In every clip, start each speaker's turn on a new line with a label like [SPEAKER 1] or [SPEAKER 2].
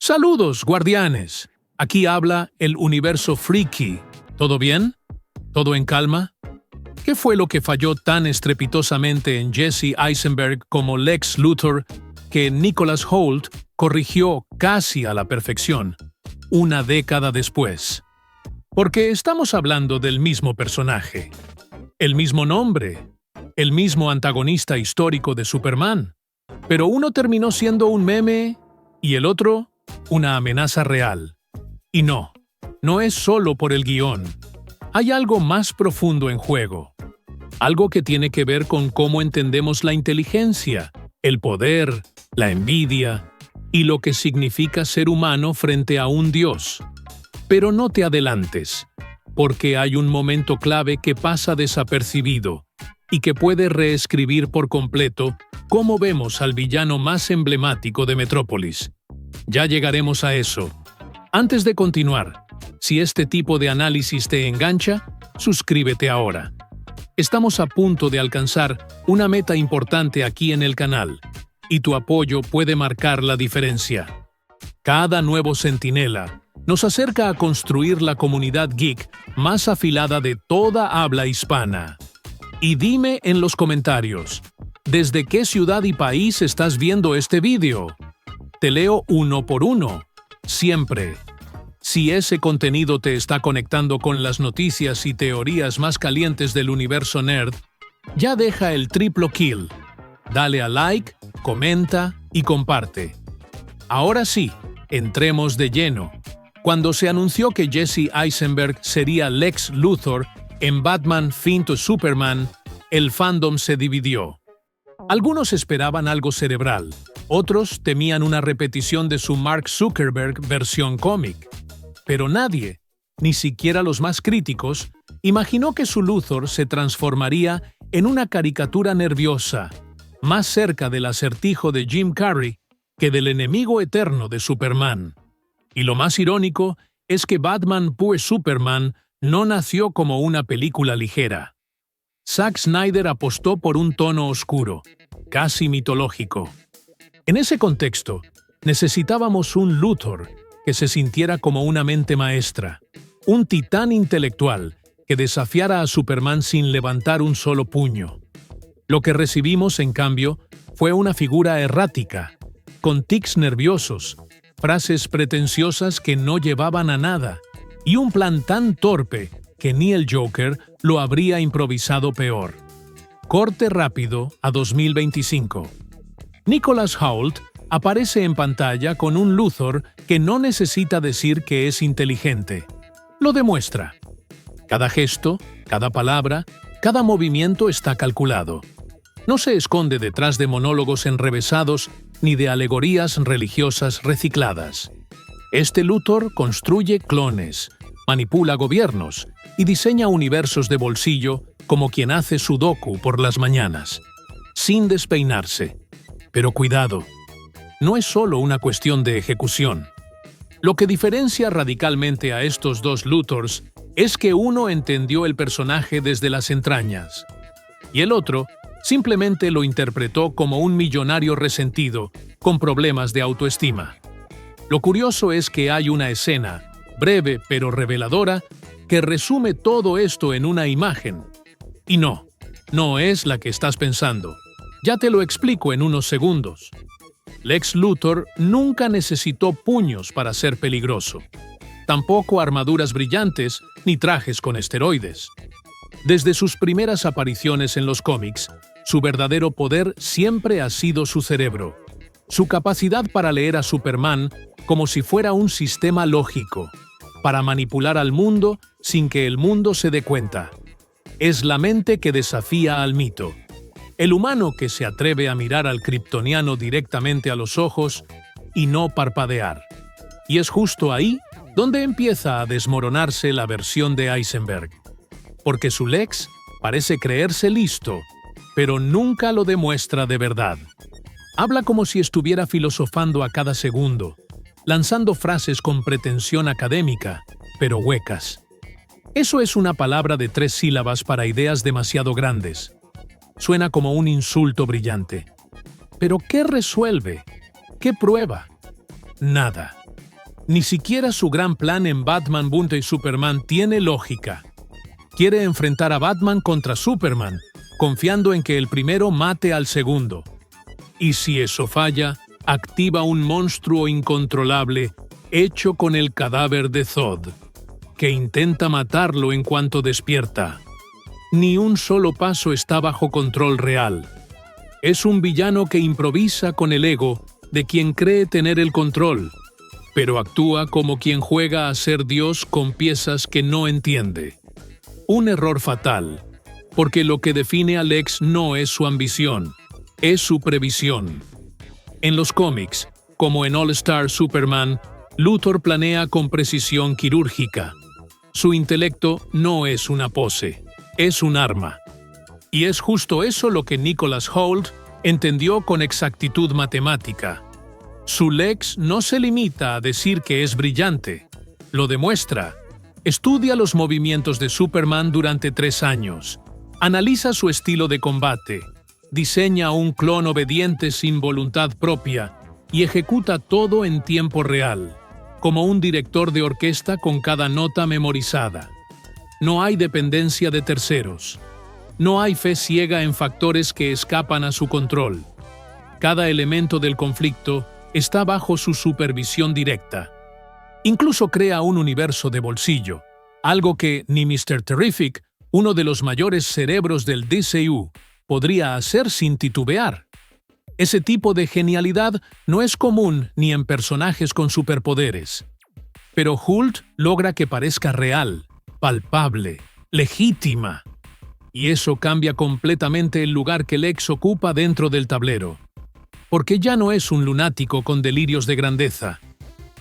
[SPEAKER 1] Saludos, guardianes. Aquí habla el universo Freaky. ¿Todo bien? ¿Todo en calma? ¿Qué fue lo que falló tan estrepitosamente en Jesse Eisenberg como Lex Luthor que Nicholas Hoult corrigió casi a la perfección, una década después? Porque estamos hablando del mismo personaje, el mismo nombre, el mismo antagonista histórico de Superman, pero uno terminó siendo un meme y el otro una amenaza real. Y no es solo por el guión. Hay algo más profundo en juego. Algo que tiene que ver con cómo entendemos la inteligencia, el poder, la envidia y lo que significa ser humano frente a un dios. Pero no te adelantes, porque hay un momento clave que pasa desapercibido y que puede reescribir por completo cómo vemos al villano más emblemático de Metrópolis. Ya llegaremos a eso. Antes de continuar, si este tipo de análisis te engancha, suscríbete ahora. Estamos a punto de alcanzar una meta importante aquí en el canal, y tu apoyo puede marcar la diferencia. Cada nuevo centinela nos acerca a construir la comunidad geek más afilada de toda habla hispana. Y dime en los comentarios, ¿desde qué ciudad y país estás viendo este vídeo? Te leo uno por uno, siempre. Si ese contenido te está conectando con las noticias y teorías más calientes del universo nerd, ya deja el triplo kill. Dale a like, comenta y comparte. Ahora sí, entremos de lleno. Cuando se anunció que Jesse Eisenberg sería Lex Luthor en Batman v Superman, el fandom se dividió. Algunos esperaban algo cerebral, otros temían una repetición de su Mark Zuckerberg versión cómic. Pero nadie, ni siquiera los más críticos, imaginó que su Luthor se transformaría en una caricatura nerviosa, más cerca del acertijo de Jim Carrey que del enemigo eterno de Superman. Y lo más irónico es que Batman v Superman no nació como una película ligera. Zack Snyder apostó por un tono oscuro, casi mitológico. En ese contexto, necesitábamos un Luthor que se sintiera como una mente maestra, un titán intelectual que desafiara a Superman sin levantar un solo puño. Lo que recibimos, en cambio, fue una figura errática, con tics nerviosos, frases pretenciosas que no llevaban a nada, y un plan tan torpe que ni el Joker lo habría improvisado peor. Corte rápido a 2025. Nicholas Hoult aparece en pantalla con un Luthor que no necesita decir que es inteligente. Lo demuestra. Cada gesto, cada palabra, cada movimiento está calculado. No se esconde detrás de monólogos enrevesados ni de alegorías religiosas recicladas. Este Luthor construye clones, manipula gobiernos y diseña universos de bolsillo como quien hace sudoku por las mañanas, sin despeinarse. Pero cuidado, no es solo una cuestión de ejecución. Lo que diferencia radicalmente a estos dos Luthors es que uno entendió el personaje desde las entrañas, y el otro simplemente lo interpretó como un millonario resentido con problemas de autoestima. Lo curioso es que hay una escena, breve pero reveladora, que resume todo esto en una imagen. Y no es la que estás pensando. Ya te lo explico en unos segundos. Lex Luthor nunca necesitó puños para ser peligroso. Tampoco armaduras brillantes ni trajes con esteroides. Desde sus primeras apariciones en los cómics, su verdadero poder siempre ha sido su cerebro. Su capacidad para leer a Superman como si fuera un sistema lógico, para manipular al mundo sin que el mundo se dé cuenta. Es la mente que desafía al mito. El humano que se atreve a mirar al kryptoniano directamente a los ojos y no parpadear. Y es justo ahí donde empieza a desmoronarse la versión de Eisenberg. Porque su Lex parece creerse listo, pero nunca lo demuestra de verdad. Habla como si estuviera filosofando a cada segundo, lanzando frases con pretensión académica, pero huecas. Eso es una palabra de 3 sílabas para ideas demasiado grandes. Suena como un insulto brillante. ¿Pero qué resuelve? ¿Qué prueba? Nada. Ni siquiera su gran plan en Batman vs Superman tiene lógica. Quiere enfrentar a Batman contra Superman, confiando en que el primero mate al segundo. Y si eso falla, activa un monstruo incontrolable hecho con el cadáver de Zod, que intenta matarlo en cuanto despierta. Ni un solo paso está bajo control real. Es un villano que improvisa con el ego de quien cree tener el control, pero actúa como quien juega a ser Dios con piezas que no entiende. Un error fatal, porque lo que define a Lex no es su ambición, es su previsión. En los cómics, como en All Star Superman, Luthor planea con precisión quirúrgica. Su intelecto no es una pose, es un arma. Y es justo eso lo que Nicholas Hoult entendió con exactitud matemática. Su Lex no se limita a decir que es brillante, lo demuestra. Estudia los movimientos de Superman durante 3 años, analiza su estilo de combate, diseña un clon obediente sin voluntad propia y ejecuta todo en tiempo real, como un director de orquesta con cada nota memorizada. No hay dependencia de terceros. No hay fe ciega en factores que escapan a su control. Cada elemento del conflicto está bajo su supervisión directa. Incluso crea un universo de bolsillo, algo que ni Mr. Terrific, uno de los mayores cerebros del DCU, podría hacer sin titubear. Ese tipo de genialidad no es común ni en personajes con superpoderes. Pero Hoult logra que parezca real, palpable, legítima. Y eso cambia completamente el lugar que Lex ocupa dentro del tablero. Porque ya no es un lunático con delirios de grandeza.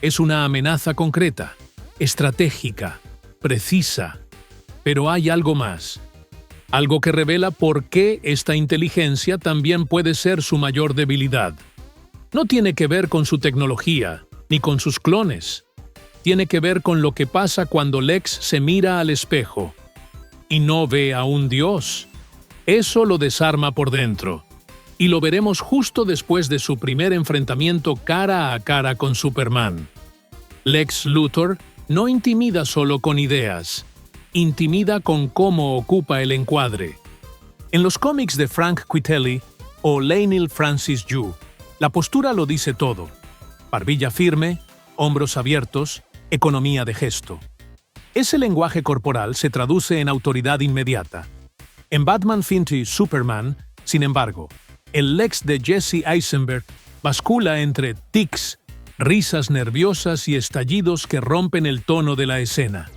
[SPEAKER 1] Es una amenaza concreta, estratégica, precisa. Pero hay algo más. Algo que revela por qué esta inteligencia también puede ser su mayor debilidad. No tiene que ver con su tecnología, ni con sus clones. Tiene que ver con lo que pasa cuando Lex se mira al espejo y no ve a un dios. Eso lo desarma por dentro. Y lo veremos justo después de su primer enfrentamiento cara a cara con Superman. Lex Luthor no intimida solo con ideas, intimida con cómo ocupa el encuadre. En los cómics de Frank Quitely o Leinil Francis Yu, la postura lo dice todo. Barbilla firme, hombros abiertos, economía de gesto. Ese lenguaje corporal se traduce en autoridad inmediata. En Batman vs Superman, sin embargo, el Lex de Jesse Eisenberg bascula entre tics, risas nerviosas y estallidos que rompen el tono de la escena.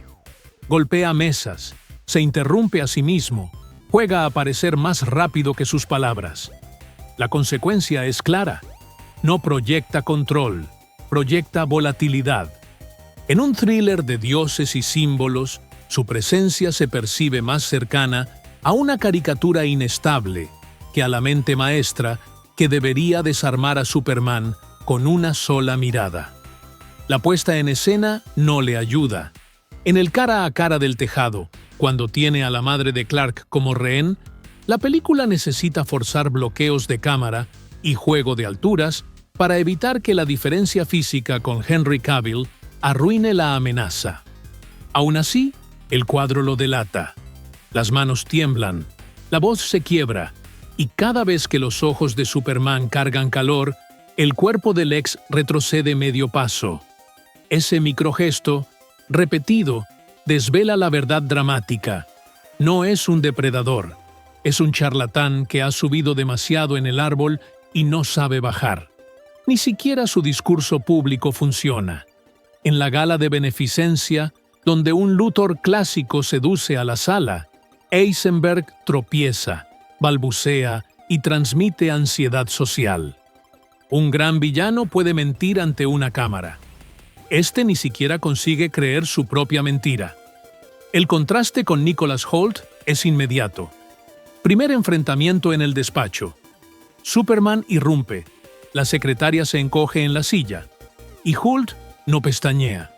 [SPEAKER 1] Golpea mesas, se interrumpe a sí mismo, juega a parecer más rápido que sus palabras. La consecuencia es clara. No proyecta control, proyecta volatilidad. En un thriller de dioses y símbolos, su presencia se percibe más cercana a una caricatura inestable que a la mente maestra que debería desarmar a Superman con una sola mirada. La puesta en escena no le ayuda. En el cara a cara del tejado, cuando tiene a la madre de Clark como rehén, la película necesita forzar bloqueos de cámara y juego de alturas para evitar que la diferencia física con Henry Cavill arruine la amenaza. Aún así, el cuadro lo delata. Las manos tiemblan, la voz se quiebra, y cada vez que los ojos de Superman cargan calor, el cuerpo de Lex retrocede medio paso. Ese microgesto, repetido, desvela la verdad dramática. No es un depredador, es un charlatán que ha subido demasiado en el árbol y no sabe bajar. Ni siquiera su discurso público funciona. En la gala de beneficencia, donde un Luthor clásico seduce a la sala, Eisenberg tropieza, balbucea y transmite ansiedad social. Un gran villano puede mentir ante una cámara. Este ni siquiera consigue creer su propia mentira. El contraste con Nicholas Hoult es inmediato. Primer enfrentamiento en el despacho. Superman irrumpe. La secretaria se encoge en la silla. Y Hoult no pestañea.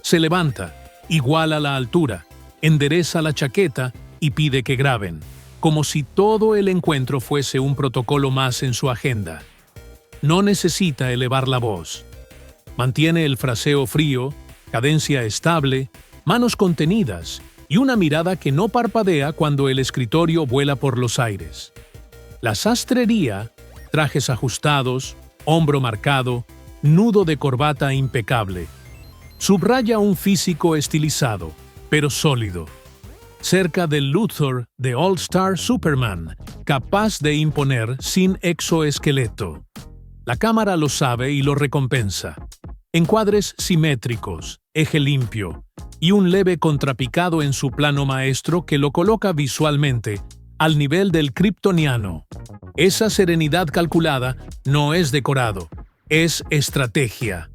[SPEAKER 1] Se levanta, iguala la altura, endereza la chaqueta y pide que graben, como si todo el encuentro fuese un protocolo más en su agenda. No necesita elevar la voz. Mantiene el fraseo frío, cadencia estable, manos contenidas y una mirada que no parpadea cuando el escritorio vuela por los aires. La sastrería, trajes ajustados, hombro marcado, nudo de corbata impecable. Subraya un físico estilizado, pero sólido. Cerca del Luthor de All-Star Superman, capaz de imponer sin exoesqueleto. La cámara lo sabe y lo recompensa. Encuadres simétricos, eje limpio y un leve contrapicado en su plano maestro que lo coloca visualmente al nivel del kryptoniano. Esa serenidad calculada no es decorado, es estrategia.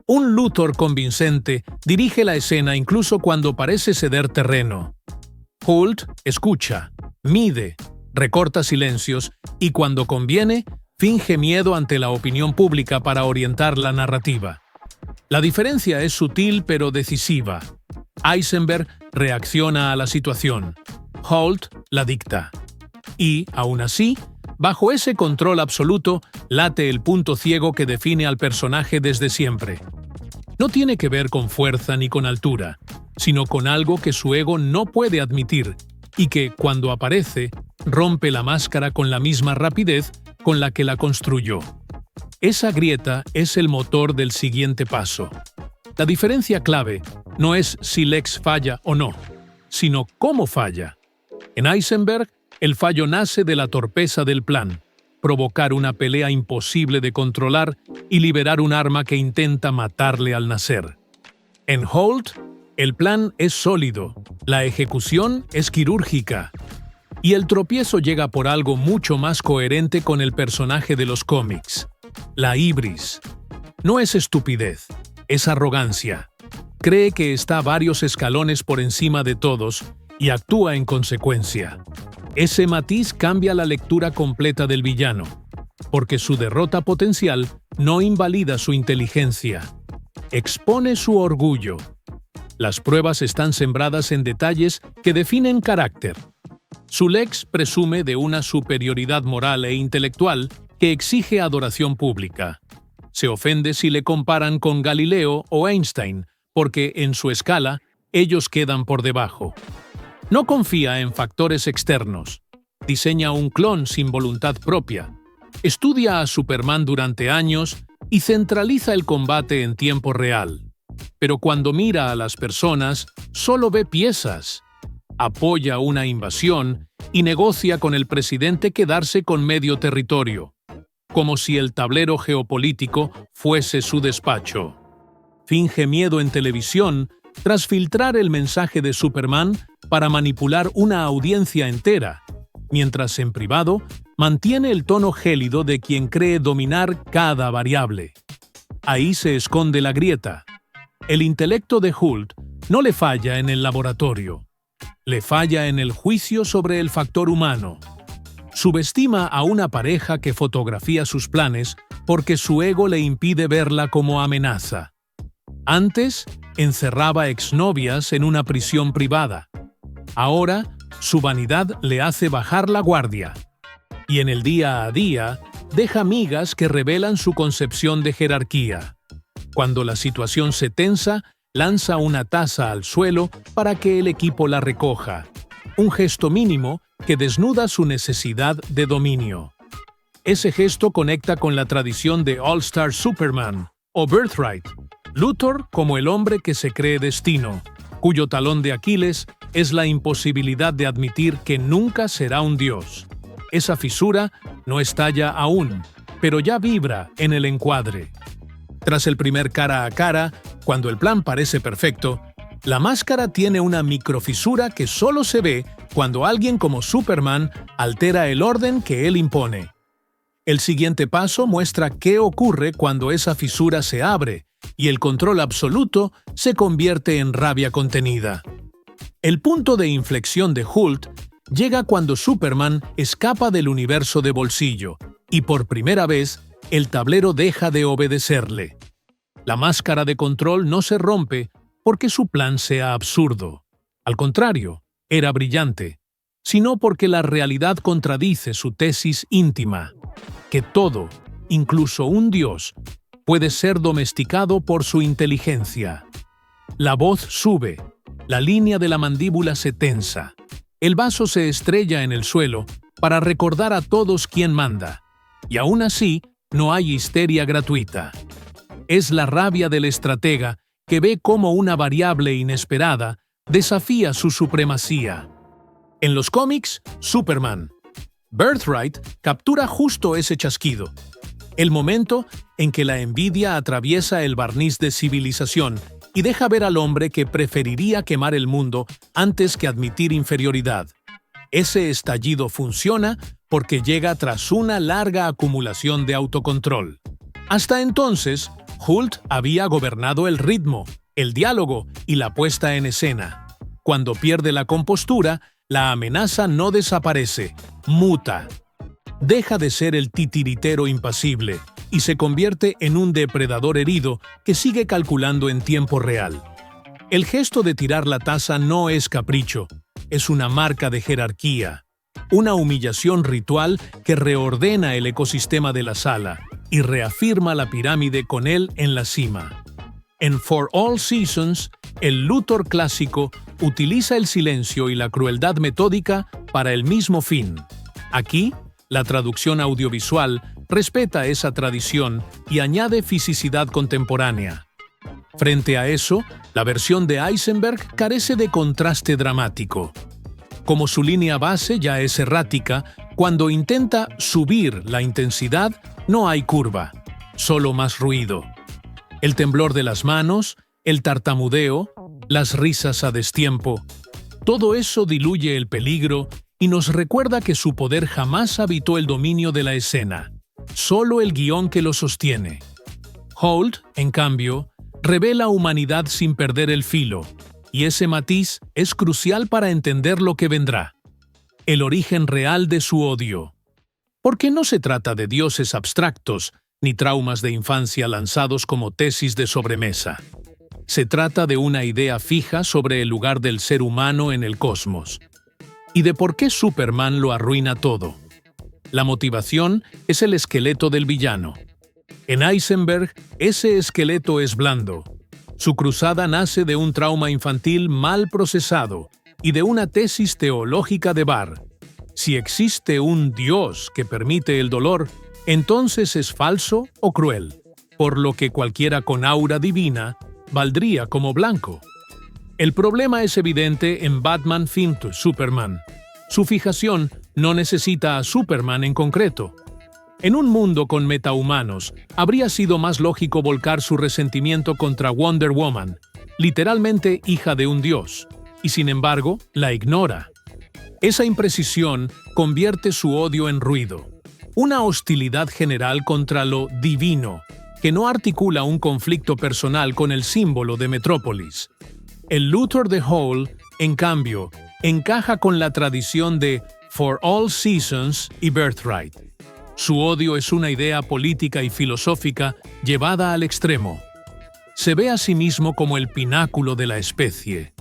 [SPEAKER 1] Un Luthor convincente dirige la escena incluso cuando parece ceder terreno. Hoult escucha, mide, recorta silencios y cuando conviene, finge miedo ante la opinión pública para orientar la narrativa. La diferencia es sutil pero decisiva. Eisenberg reacciona a la situación. Hoult la dicta. Y, aún así, bajo ese control absoluto, late el punto ciego que define al personaje desde siempre. No tiene que ver con fuerza ni con altura, sino con algo que su ego no puede admitir y que, cuando aparece, rompe la máscara con la misma rapidez con la que la construyó. Esa grieta es el motor del siguiente paso. La diferencia clave no es si Lex falla o no, sino cómo falla. En Eisenberg, el fallo nace de la torpeza del plan, provocar una pelea imposible de controlar y liberar un arma que intenta matarle al nacer. En Hoult, el plan es sólido, la ejecución es quirúrgica, y el tropiezo llega por algo mucho más coherente con el personaje de los cómics. La hibris. No es estupidez, es arrogancia. Cree que está varios escalones por encima de todos y actúa en consecuencia. Ese matiz cambia la lectura completa del villano, porque su derrota potencial no invalida su inteligencia. Expone su orgullo. Las pruebas están sembradas en detalles que definen carácter. Su Lex presume de una superioridad moral e intelectual que exige adoración pública. Se ofende si le comparan con Galileo o Einstein, porque en su escala ellos quedan por debajo. No confía en factores externos. Diseña un clon sin voluntad propia. Estudia a Superman durante años y centraliza el combate en tiempo real. Pero cuando mira a las personas, solo ve piezas. Apoya una invasión y negocia con el presidente quedarse con medio territorio, como si el tablero geopolítico fuese su despacho. Finge miedo en televisión tras filtrar el mensaje de Superman para manipular una audiencia entera, mientras en privado mantiene el tono gélido de quien cree dominar cada variable. Ahí se esconde la grieta. El intelecto de Hoult no le falla en el laboratorio, le falla en el juicio sobre el factor humano. Subestima a una pareja que fotografía sus planes porque su ego le impide verla como amenaza. Antes, encerraba exnovias en una prisión privada. Ahora, su vanidad le hace bajar la guardia. Y en el día a día, deja migas que revelan su concepción de jerarquía. Cuando la situación se tensa, lanza una taza al suelo para que el equipo la recoja. Un gesto mínimo que desnuda su necesidad de dominio. Ese gesto conecta con la tradición de All-Star Superman, o Birthright, Luthor como el hombre que se cree destino, cuyo talón de Aquiles es la imposibilidad de admitir que nunca será un dios. Esa fisura no estalla aún, pero ya vibra en el encuadre. Tras el primer cara a cara, cuando el plan parece perfecto, la máscara tiene una microfisura que solo se ve cuando alguien como Superman altera el orden que él impone. El siguiente paso muestra qué ocurre cuando esa fisura se abre y el control absoluto se convierte en rabia contenida. El punto de inflexión de Hoult llega cuando Superman escapa del universo de bolsillo y por primera vez el tablero deja de obedecerle. La máscara de control no se rompe porque su plan sea absurdo. Al contrario, era brillante, sino porque la realidad contradice su tesis íntima, que todo, incluso un dios, puede ser domesticado por su inteligencia. La voz sube, la línea de la mandíbula se tensa, el vaso se estrella en el suelo para recordar a todos quién manda, y aún así no hay histeria gratuita. Es la rabia del estratega que ve cómo una variable inesperada desafía su supremacía. En los cómics, Superman. Birthright captura justo ese chasquido, el momento en que la envidia atraviesa el barniz de civilización y deja ver al hombre que preferiría quemar el mundo antes que admitir inferioridad. Ese estallido funciona porque llega tras una larga acumulación de autocontrol. Hasta entonces, Hult había gobernado el ritmo, el diálogo y la puesta en escena. Cuando pierde la compostura, la amenaza no desaparece, muta. Deja de ser el titiritero impasible y se convierte en un depredador herido que sigue calculando en tiempo real. El gesto de tirar la taza no es capricho, es una marca de jerarquía, una humillación ritual que reordena el ecosistema de la sala y reafirma la pirámide con él en la cima. En For All Seasons, el Luthor clásico utiliza el silencio y la crueldad metódica para el mismo fin. Aquí, la traducción audiovisual respeta esa tradición y añade fisicidad contemporánea. Frente a eso, la versión de Eisenberg carece de contraste dramático. Como su línea base ya es errática, cuando intenta subir la intensidad, no hay curva, solo más ruido. El temblor de las manos, el tartamudeo, las risas a destiempo, todo eso diluye el peligro y nos recuerda que su poder jamás habitó el dominio de la escena, solo el guión que lo sostiene. Hult, en cambio, revela humanidad sin perder el filo, y ese matiz es crucial para entender lo que vendrá, el origen real de su odio. Porque no se trata de dioses abstractos, ni traumas de infancia lanzados como tesis de sobremesa. Se trata de una idea fija sobre el lugar del ser humano en el cosmos, y de por qué Superman lo arruina todo. La motivación es el esqueleto del villano. En Eisenberg, ese esqueleto es blando. Su cruzada nace de un trauma infantil mal procesado y de una tesis teológica de Barr. Si existe un Dios que permite el dolor, entonces es falso o cruel, por lo que cualquiera con aura divina valdría como blanco. El problema es evidente en Batman v Superman. Su fijación no necesita a Superman en concreto. En un mundo con metahumanos, habría sido más lógico volcar su resentimiento contra Wonder Woman, literalmente hija de un dios, y sin embargo, la ignora. Esa imprecisión convierte su odio en ruido, una hostilidad general contra lo divino, que no articula un conflicto personal con el símbolo de Metrópolis. El Luthor de Hall, en cambio, encaja con la tradición de For All Seasons y Birthright. Su odio es una idea política y filosófica llevada al extremo. Se ve a sí mismo como el pináculo de la especie.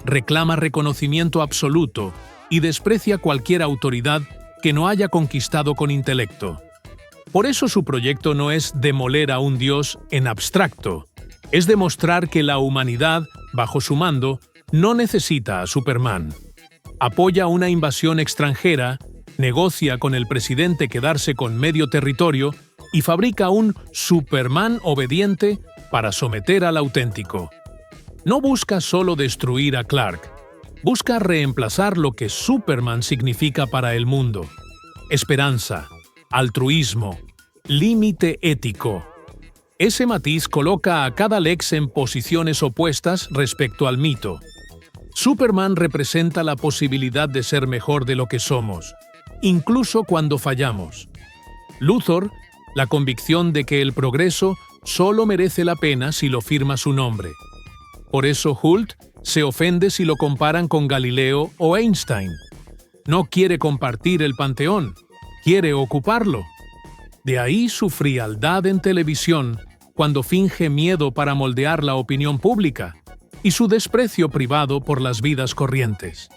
[SPEAKER 1] Reclama reconocimiento absoluto y desprecia cualquier autoridad que no haya conquistado con intelecto. Por eso su proyecto no es demoler a un dios en abstracto, es demostrar que la humanidad, bajo su mando, no necesita a Superman. Apoya una invasión extranjera, negocia con el presidente quedarse con medio territorio y fabrica un Superman obediente para someter al auténtico. No busca solo destruir a Clark, busca reemplazar lo que Superman significa para el mundo: esperanza, altruismo, límite ético. Ese matiz coloca a cada Lex en posiciones opuestas respecto al mito. Superman representa la posibilidad de ser mejor de lo que somos, incluso cuando fallamos. Luthor, la convicción de que el progreso solo merece la pena si lo firma su nombre. Por eso Hult se ofende si lo comparan con Galileo o Einstein. No quiere compartir el panteón, quiere ocuparlo. De ahí su frialdad en televisión, cuando finge miedo para moldear la opinión pública, y su desprecio privado por las vidas corrientes.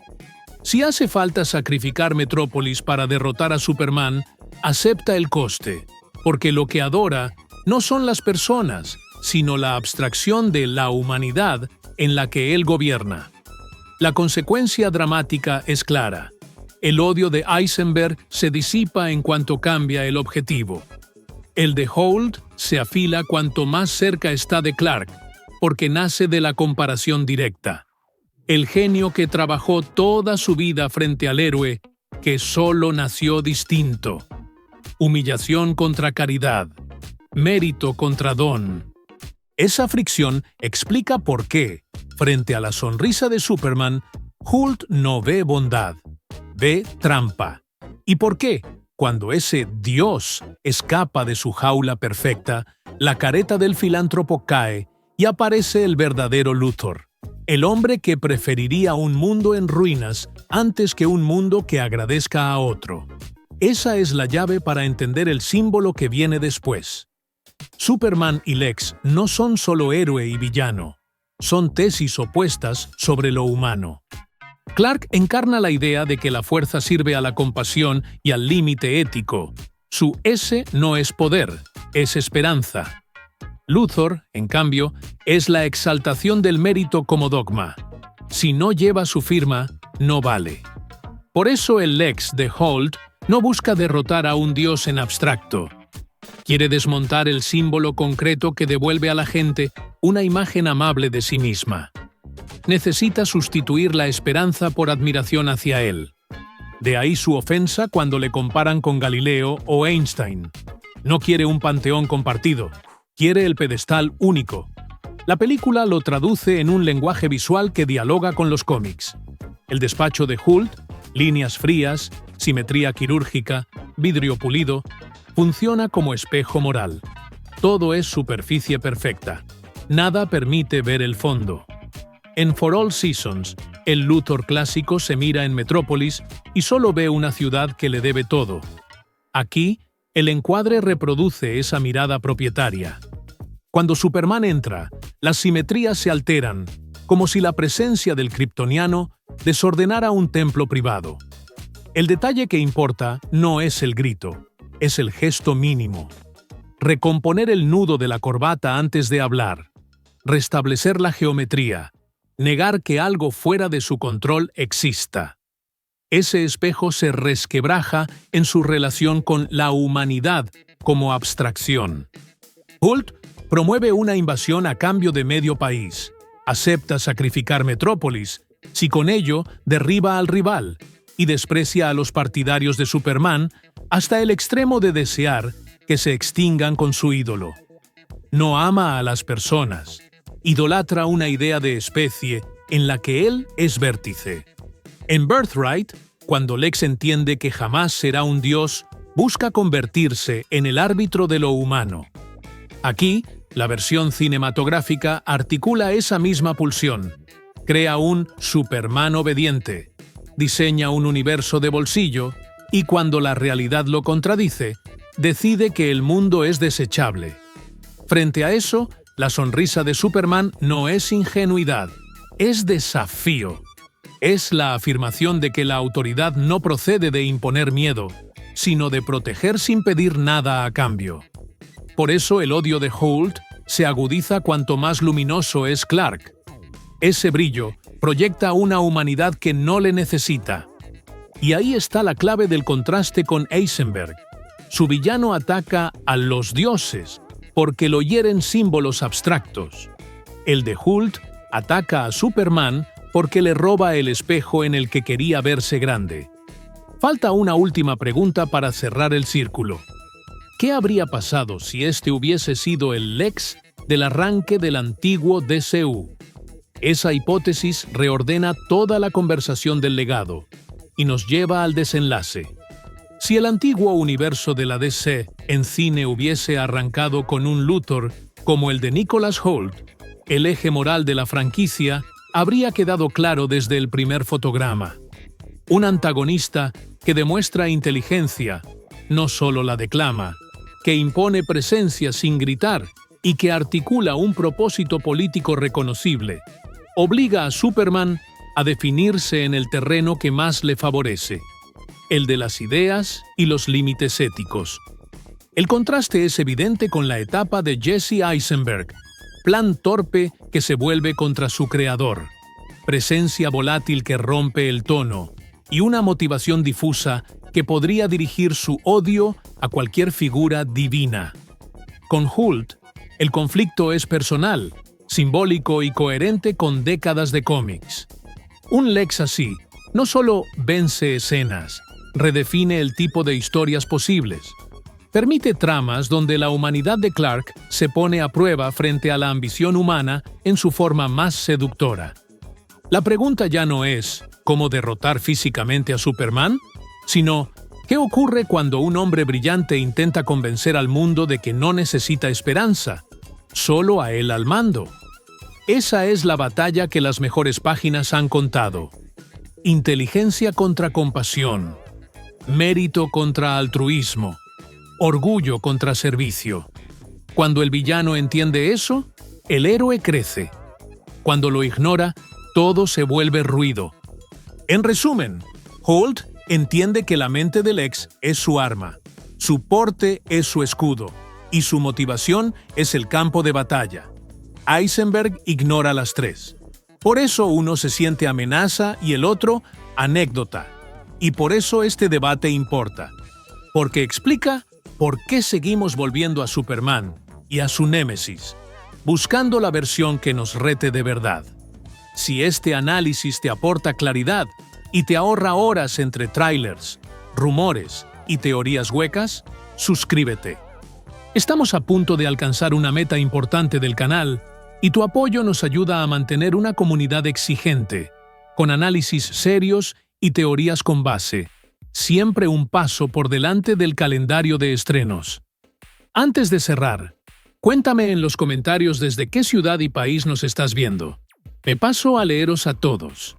[SPEAKER 1] Si hace falta sacrificar Metrópolis para derrotar a Superman, acepta el coste, porque lo que adora no son las personas, sino la abstracción de la humanidad en la que él gobierna. La consecuencia dramática es clara. El odio de Eisenberg se disipa en cuanto cambia el objetivo. El de Holt se afila cuanto más cerca está de Clark, porque nace de la comparación directa. El genio que trabajó toda su vida frente al héroe, que solo nació distinto. Humillación contra caridad. Mérito contra don. Esa fricción explica por qué, frente a la sonrisa de Superman, Holt no ve bondad, ve trampa. ¿Y por qué? Cuando ese Dios escapa de su jaula perfecta, la careta del filántropo cae y aparece el verdadero Luthor, el hombre que preferiría un mundo en ruinas antes que un mundo que agradezca a otro. Esa es la llave para entender el símbolo que viene después. Superman y Lex no son solo héroe y villano, son tesis opuestas sobre lo humano. Clark encarna la idea de que la fuerza sirve a la compasión y al límite ético. Su S no es poder, es esperanza. Luthor, en cambio, es la exaltación del mérito como dogma. Si no lleva su firma, no vale. Por eso el Lex de Holt no busca derrotar a un dios en abstracto. Quiere desmontar el símbolo concreto que devuelve a la gente una imagen amable de sí misma. Necesita sustituir la esperanza por admiración hacia él. De ahí su ofensa cuando le comparan con Galileo o Einstein. No quiere un panteón compartido, quiere el pedestal único. La película lo traduce en un lenguaje visual que dialoga con los cómics. El despacho de Holt, líneas frías, simetría quirúrgica, vidrio pulido, funciona como espejo moral. Todo es superficie perfecta. Nada permite ver el fondo. En For All Seasons, el Luthor clásico se mira en Metrópolis y solo ve una ciudad que le debe todo. Aquí, el encuadre reproduce esa mirada propietaria. Cuando Superman entra, las simetrías se alteran, como si la presencia del kryptoniano desordenara un templo privado. El detalle que importa no es el grito, es el gesto mínimo. Recomponer el nudo de la corbata antes de hablar, restablecer la geometría, negar que algo fuera de su control exista. Ese espejo se resquebraja en su relación con la humanidad como abstracción. Holt promueve una invasión a cambio de medio país. Acepta sacrificar Metrópolis, si con ello derriba al rival, y desprecia a los partidarios de Superman hasta el extremo de desear que se extingan con su ídolo. No ama a las personas. Idolatra una idea de especie en la que él es vértice. En Birthright, cuando Lex entiende que jamás será un dios, busca convertirse en el árbitro de lo humano. Aquí, la versión cinematográfica articula esa misma pulsión. Crea un Superman obediente, diseña un universo de bolsillo y cuando la realidad lo contradice, decide que el mundo es desechable. Frente a eso, la sonrisa de Superman no es ingenuidad, es desafío. Es la afirmación de que la autoridad no procede de imponer miedo, sino de proteger sin pedir nada a cambio. Por eso el odio de Holt se agudiza cuanto más luminoso es Clark. Ese brillo proyecta una humanidad que no le necesita. Y ahí está la clave del contraste con Eisenberg. Su villano ataca a los dioses, porque lo hieren símbolos abstractos. El de Holt ataca a Superman porque le roba el espejo en el que quería verse grande. Falta una última pregunta para cerrar el círculo. ¿Qué habría pasado si este hubiese sido el Lex del arranque del antiguo DCU? Esa hipótesis reordena toda la conversación del legado y nos lleva al desenlace. Si el antiguo universo de la DC en cine hubiese arrancado con un Luthor como el de Nicholas Hoult, el eje moral de la franquicia habría quedado claro desde el primer fotograma. Un antagonista que demuestra inteligencia, no solo la declama, que impone presencia sin gritar y que articula un propósito político reconocible, obliga a Superman a definirse en el terreno que más le favorece, el de las ideas y los límites éticos. El contraste es evidente con la etapa de Jesse Eisenberg, plan torpe que se vuelve contra su creador, presencia volátil que rompe el tono y una motivación difusa que podría dirigir su odio a cualquier figura divina. Con Hult, el conflicto es personal, simbólico y coherente con décadas de cómics. Un Lex así no solo vence escenas, redefine el tipo de historias posibles. Permite tramas donde la humanidad de Clark se pone a prueba frente a la ambición humana en su forma más seductora. La pregunta ya no es ¿cómo derrotar físicamente a Superman?, sino ¿qué ocurre cuando un hombre brillante intenta convencer al mundo de que no necesita esperanza, solo a él al mando? Esa es la batalla que las mejores páginas han contado. Inteligencia contra compasión, mérito contra altruismo, orgullo contra servicio. Cuando el villano entiende eso, el héroe crece. Cuando lo ignora, todo se vuelve ruido. En resumen, Hult entiende que la mente del Lex es su arma, su porte es su escudo, y su motivación es el campo de batalla. Eisenberg ignora las tres. Por eso uno se siente amenaza y el otro anécdota. Y por eso este debate importa. Porque explica por qué seguimos volviendo a Superman y a su némesis, buscando la versión que nos rete de verdad. Si este análisis te aporta claridad y te ahorra horas entre trailers, rumores y teorías huecas, suscríbete. Estamos a punto de alcanzar una meta importante del canal y tu apoyo nos ayuda a mantener una comunidad exigente, con análisis serios y teorías con base, siempre un paso por delante del calendario de estrenos. Antes de cerrar, cuéntame en los comentarios desde qué ciudad y país nos estás viendo. Me paso a leeros a todos.